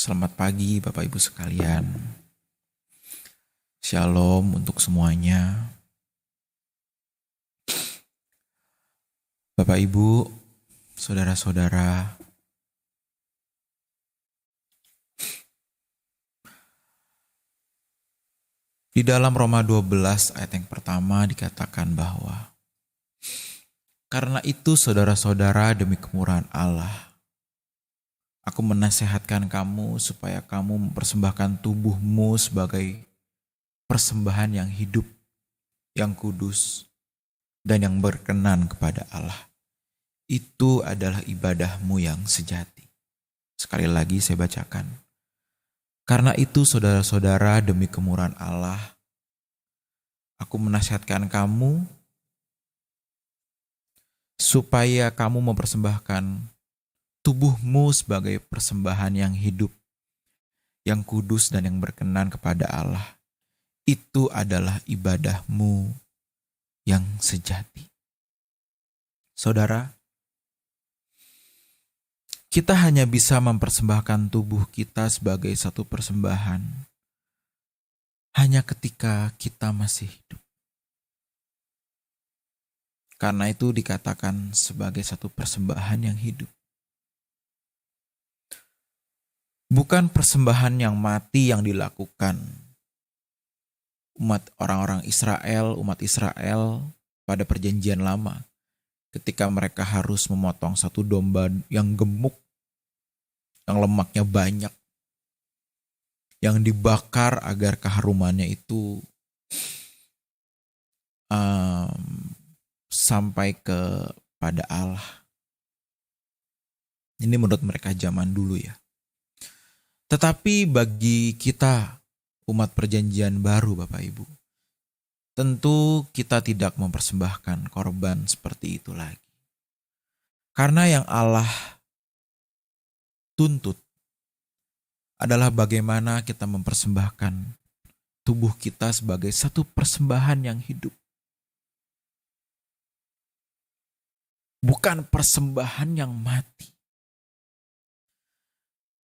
Selamat pagi Bapak Ibu sekalian. Shalom untuk semuanya. Bapak Ibu, saudara-saudara, di dalam Roma 12 ayat yang pertama dikatakan bahwa karena itu saudara-saudara demi kemurahan Allah, aku menasehatkan kamu supaya kamu mempersembahkan tubuhmu sebagai persembahan yang hidup, yang kudus, dan yang berkenan kepada Allah. Itu adalah ibadahmu yang sejati. Sekali lagi saya bacakan. Karena itu saudara-saudara demi kemurahan Allah, aku menasihatkan kamu supaya kamu mempersembahkan tubuhmu sebagai persembahan yang hidup, yang kudus dan yang berkenan kepada Allah. Itu adalah ibadahmu yang sejati. Saudara, kita hanya bisa mempersembahkan tubuh kita sebagai satu persembahan hanya ketika kita masih hidup. Karena itu dikatakan sebagai satu persembahan yang hidup. Bukan persembahan yang mati yang dilakukan umat Israel pada perjanjian lama. Ketika mereka harus memotong satu domba yang gemuk, yang lemaknya banyak, yang dibakar agar keharumannya itu sampai kepada Allah. Ini menurut mereka zaman dulu ya. Tetapi bagi kita umat perjanjian baru Bapak Ibu, tentu kita tidak mempersembahkan korban seperti itu lagi. Karena yang Allah tuntut adalah bagaimana kita mempersembahkan tubuh kita sebagai satu persembahan yang hidup. Bukan persembahan yang mati.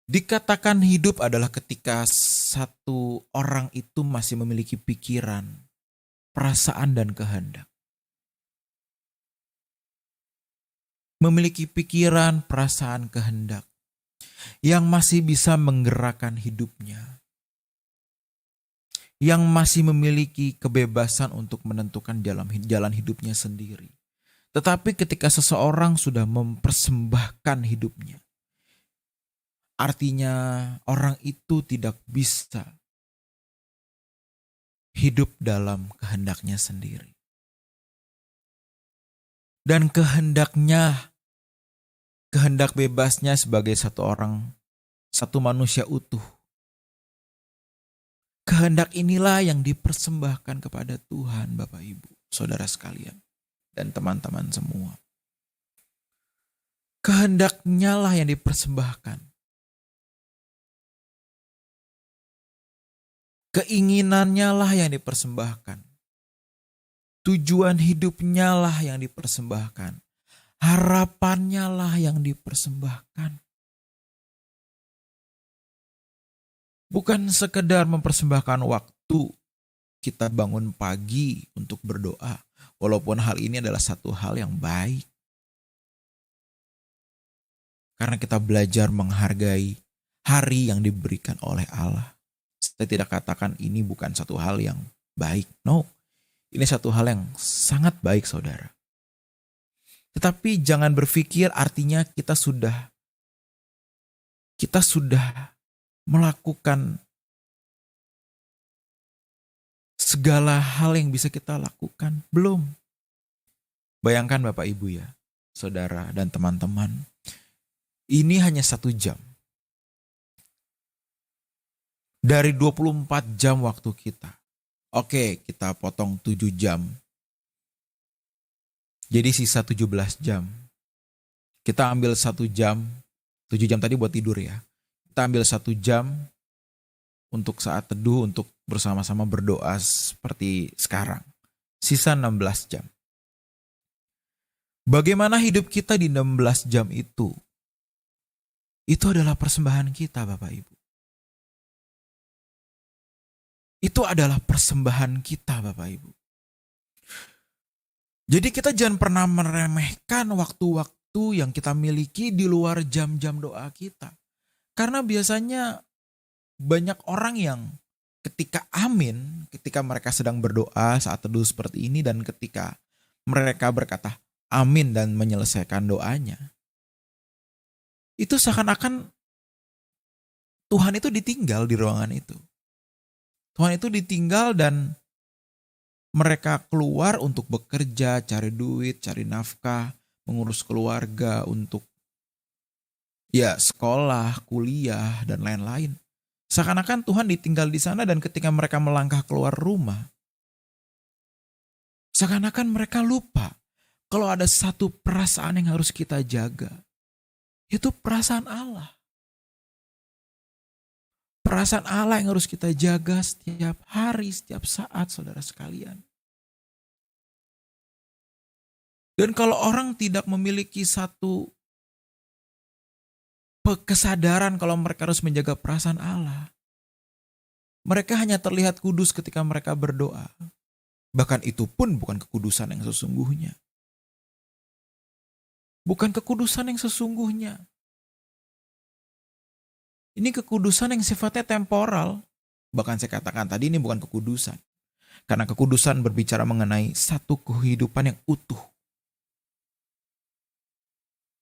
Dikatakan hidup adalah ketika satu orang itu masih memiliki pikiran, perasaan dan kehendak. Memiliki pikiran, perasaan, kehendak yang masih bisa menggerakkan hidupnya. Yang masih memiliki kebebasan untuk menentukan jalan hidupnya sendiri. Tetapi ketika seseorang sudah mempersembahkan hidupnya, artinya orang itu tidak bisa hidup dalam kehendaknya sendiri. Dan kehendak bebasnya sebagai satu manusia utuh. Kehendak inilah yang dipersembahkan kepada Tuhan, Bapak Ibu, saudara sekalian, dan teman-teman semua. Kehendaknya lah yang dipersembahkan. Keinginannya lah yang dipersembahkan. Tujuan hidupnya lah yang dipersembahkan. Harapannya lah yang dipersembahkan. Bukan sekedar mempersembahkan waktu kita bangun pagi untuk berdoa. Walaupun hal ini adalah satu hal yang baik. Karena kita belajar menghargai hari yang diberikan oleh Allah. Saya tidak katakan ini bukan satu hal yang baik. No, ini satu hal yang sangat baik saudara. Tetapi jangan berpikir artinya kita sudah melakukan segala hal yang bisa kita lakukan. Belum. Bayangkan Bapak Ibu ya, saudara dan teman-teman. Ini hanya 1 jam. Dari 24 jam waktu kita. Oke, kita potong 7 jam. Jadi sisa 17 jam. Kita ambil 1 jam. 7 jam tadi buat tidur ya. Kita ambil 1 jam untuk saat teduh, untuk bersama-sama berdoa seperti sekarang. Sisa 16 jam. Bagaimana hidup kita di 16 jam itu? Itu adalah persembahan kita Bapak Ibu. Itu adalah persembahan kita Bapak Ibu. Jadi kita jangan pernah meremehkan waktu-waktu yang kita miliki di luar jam-jam doa kita. Karena biasanya banyak orang yang ketika mereka sedang berdoa saat teduh seperti ini dan ketika mereka berkata amin dan menyelesaikan doanya, itu seakan-akan Tuhan itu ditinggal di ruangan itu. Tuhan itu ditinggal dan mereka keluar untuk bekerja, cari duit, cari nafkah, mengurus keluarga, untuk sekolah, kuliah, dan lain-lain. Seakan-akan Tuhan ditinggal di sana dan ketika mereka melangkah keluar rumah, seakan-akan mereka lupa kalau ada satu perasaan yang harus kita jaga. Itu perasaan Allah. Perasaan Allah yang harus kita jaga setiap hari, setiap saat, saudara sekalian. Dan kalau orang tidak memiliki satu kesadaran kalau mereka harus menjaga perasaan Allah, mereka hanya terlihat kudus ketika mereka berdoa. Bahkan itu pun bukan kekudusan yang sesungguhnya. Bukan kekudusan yang sesungguhnya. Ini kekudusan yang sifatnya temporal. Bahkan saya katakan tadi ini bukan kekudusan. Karena kekudusan berbicara mengenai satu kehidupan yang utuh.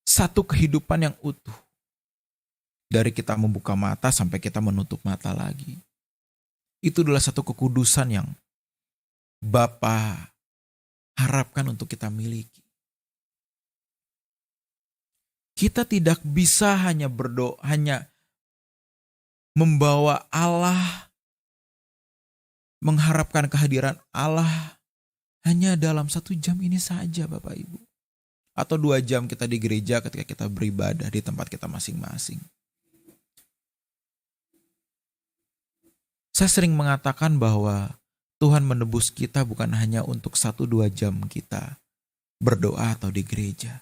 Satu kehidupan yang utuh. Dari kita membuka mata sampai kita menutup mata lagi. Itu adalah satu kekudusan yang Bapa harapkan untuk kita miliki. Kita tidak bisa hanya berdoa, hanya membawa Allah, mengharapkan kehadiran Allah hanya dalam 1 jam ini saja Bapak Ibu. Atau 2 jam kita di gereja ketika kita beribadah di tempat kita masing-masing. Saya sering mengatakan bahwa Tuhan menebus kita bukan hanya untuk 1-2 jam kita berdoa atau di gereja.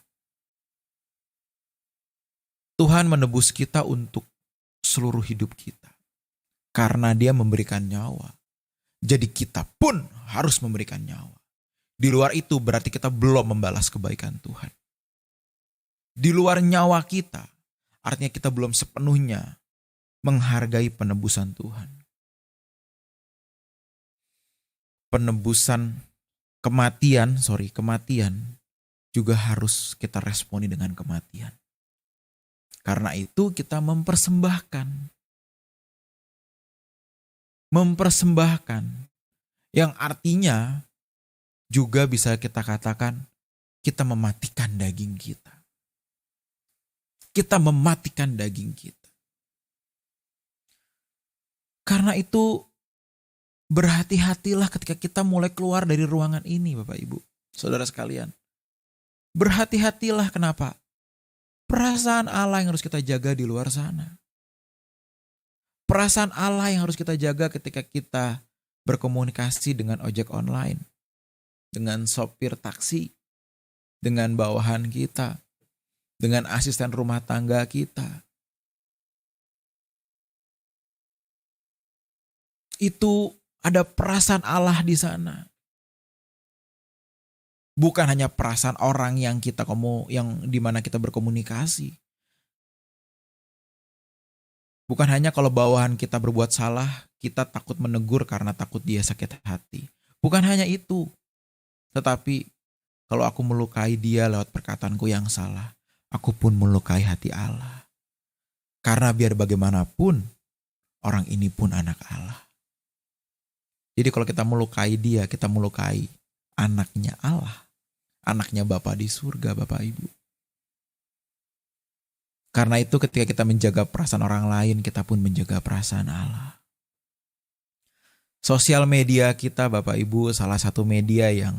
Tuhan menebus kita untuk seluruh hidup kita. Karena Dia memberikan nyawa. Jadi kita pun harus memberikan nyawa. Di luar itu berarti kita belum membalas kebaikan Tuhan. Di luar nyawa kita, artinya kita belum sepenuhnya menghargai penebusan Tuhan. Kematian juga harus kita responi dengan kematian. Karena itu kita mempersembahkan yang artinya juga bisa kita katakan kita mematikan daging kita. Kita mematikan daging kita. Karena itu berhati-hatilah ketika kita mulai keluar dari ruangan ini Bapak Ibu, saudara sekalian. Berhati-hatilah kenapa? Perasaan Allah yang harus kita jaga di luar sana. Perasaan Allah yang harus kita jaga ketika kita berkomunikasi dengan ojek online, dengan sopir taksi, dengan bawahan kita, dengan asisten rumah tangga kita. Itu ada perasaan Allah di sana. Bukan hanya perasaan orang yang di mana kita berkomunikasi. Bukan hanya kalau bawahan kita berbuat salah, kita takut menegur karena takut dia sakit hati. Bukan hanya itu. Tetapi kalau aku melukai dia lewat perkataanku yang salah, aku pun melukai hati Allah. Karena biar bagaimanapun, orang ini pun anak Allah. Jadi kalau kita melukai dia, kita melukai anaknya Allah. Anaknya Bapa di surga, Bapak Ibu. Karena itu ketika kita menjaga perasaan orang lain, kita pun menjaga perasaan Allah. Sosial media kita, Bapak Ibu, salah satu media yang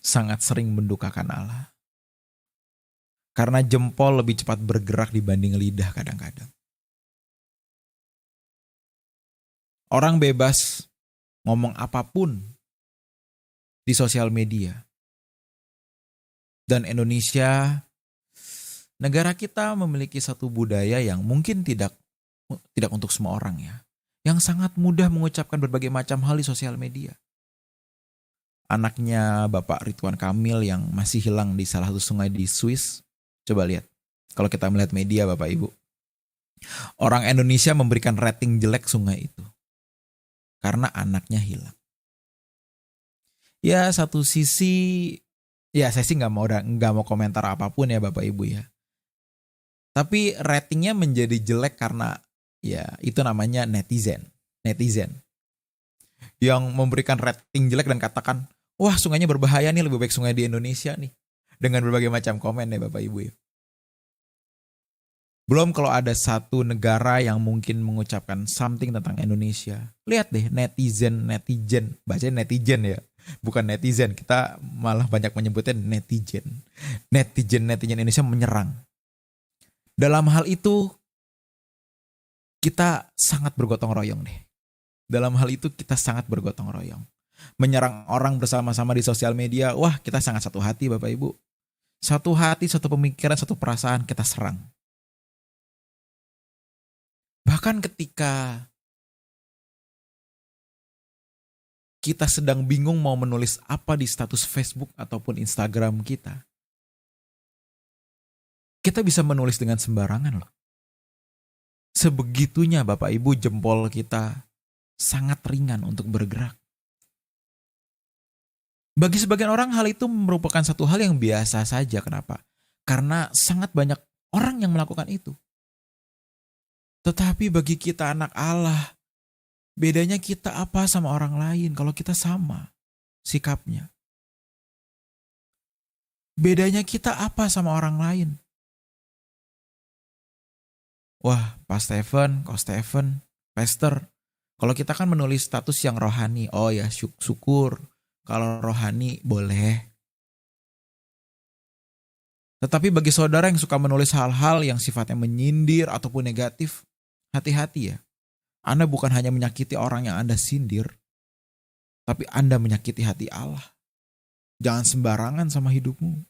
sangat sering mendukakan Allah. Karena jempol lebih cepat bergerak dibanding lidah kadang-kadang. Orang bebas ngomong apapun di sosial media. Dan Indonesia, negara kita memiliki satu budaya yang mungkin tidak untuk semua orang ya. yang sangat mudah mengucapkan berbagai macam hal di sosial media. Anaknya Bapak Ridwan Kamil yang masih hilang di salah satu sungai di Swiss. Coba lihat, kalau kita melihat media Bapak Ibu. Orang Indonesia memberikan rating jelek sungai itu. Karena anaknya hilang. Ya satu sisi, ya saya sih nggak mau komentar apapun ya Bapak Ibu ya. Tapi ratingnya menjadi jelek karena ya itu namanya netizen. Yang memberikan rating jelek dan katakan, wah sungainya berbahaya nih, lebih baik sungai di Indonesia nih. Dengan berbagai macam komen ya Bapak Ibu ya. Belum kalau ada satu negara yang mungkin mengucapkan something tentang Indonesia. Lihat deh netizen, bacanya netizen ya. Bukan netizen, kita malah banyak menyebutnya netizen. Netizen Indonesia menyerang. Dalam hal itu kita sangat bergotong royong deh. Dalam hal itu kita sangat bergotong royong. Menyerang orang bersama-sama di sosial media, wah kita sangat satu hati Bapak Ibu. Satu hati, satu pemikiran, satu perasaan kita serang. Bahkan ketika kita sedang bingung mau menulis apa di status Facebook ataupun Instagram kita, kita bisa menulis dengan sembarangan loh. Sebegitunya Bapak Ibu jempol kita sangat ringan untuk bergerak. Bagi sebagian orang hal itu merupakan satu hal yang biasa saja. Kenapa? Karena sangat banyak orang yang melakukan itu. Tetapi bagi kita anak Allah, bedanya kita apa sama orang lain kalau kita sama sikapnya? Bedanya kita apa sama orang lain? Wah, Pak Stephen, Ko Stephen, Pastor, kalau kita kan menulis status yang rohani, oh ya syukur. Kalau rohani boleh. Tetapi bagi saudara yang suka menulis hal-hal yang sifatnya menyindir ataupun negatif, hati-hati ya. Anda bukan hanya menyakiti orang yang Anda sindir, tapi Anda menyakiti hati Allah. Jangan sembarangan sama hidupmu.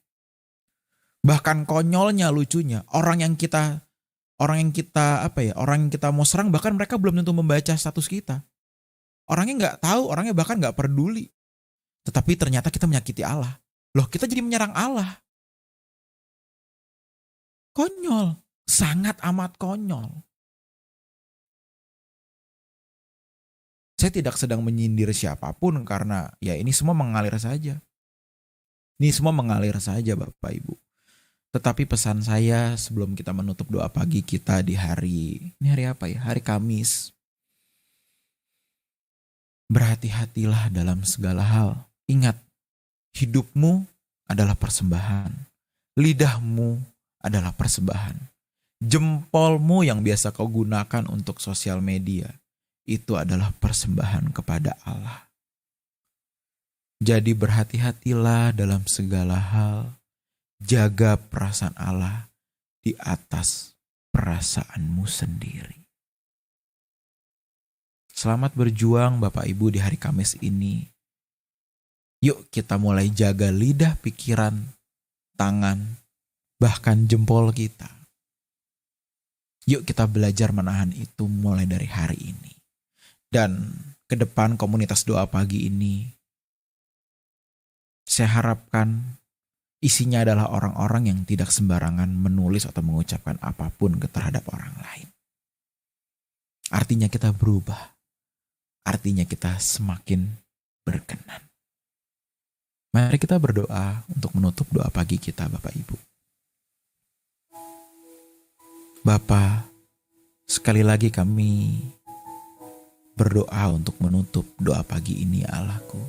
Bahkan konyolnya, lucunya, orang yang kita mau serang, bahkan mereka belum tentu membaca status kita. Orangnya nggak tahu, orangnya bahkan nggak peduli. Tetapi ternyata kita menyakiti Allah. Loh, kita jadi menyerang Allah. Konyol, sangat amat konyol. Saya tidak sedang menyindir siapapun karena ya ini semua mengalir saja. Ini semua mengalir saja Bapak Ibu. Tetapi pesan saya sebelum kita menutup doa pagi kita di ini hari apa ya? Hari Kamis. Berhati-hatilah dalam segala hal. Ingat, hidupmu adalah persembahan. Lidahmu adalah persembahan. Jempolmu yang biasa kau gunakan untuk sosial media, itu adalah persembahan kepada Allah. Jadi berhati-hatilah dalam segala hal. Jaga perasaan Allah di atas perasaanmu sendiri. Selamat berjuang Bapak Ibu di hari Kamis ini. Yuk kita mulai jaga lidah, pikiran, tangan, bahkan jempol kita. Yuk kita belajar menahan itu mulai dari hari ini. Dan ke depan komunitas doa pagi ini, saya harapkan isinya adalah orang-orang yang tidak sembarangan menulis atau mengucapkan apapun terhadap orang lain. Artinya kita berubah. Artinya kita semakin berkenan. Mari kita berdoa untuk menutup doa pagi kita Bapak Ibu. Bapa, sekali lagi kami berdoa untuk menutup doa pagi ini Allahku.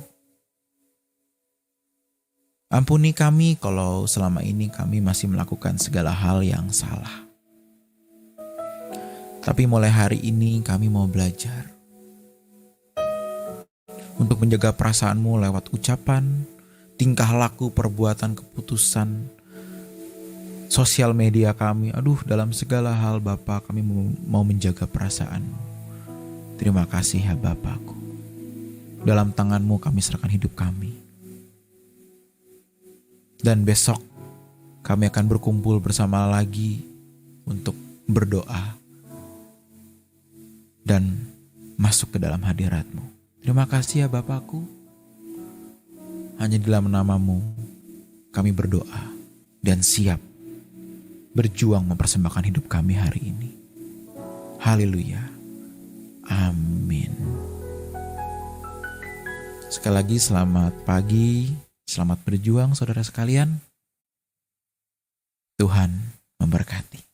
Ampuni kami kalau selama ini kami masih melakukan segala hal yang salah. Tapi mulai hari ini kami mau belajar untuk menjaga perasaanmu lewat ucapan, tingkah laku, perbuatan, keputusan, sosial media kami. Dalam segala hal Bapa kami mau menjaga perasaan. Terima kasih ya Bapakku. Dalam tangan-Mu kami serahkan hidup kami. Dan besok kami akan berkumpul bersama lagi untuk berdoa dan masuk ke dalam hadirat-Mu. Terima kasih ya Bapakku. Hanya di dalam nama-Mu kami berdoa dan siap berjuang mempersembahkan hidup kami hari ini. Haleluya. Amin. Sekali lagi selamat pagi, selamat berjuang saudara sekalian. Tuhan memberkati.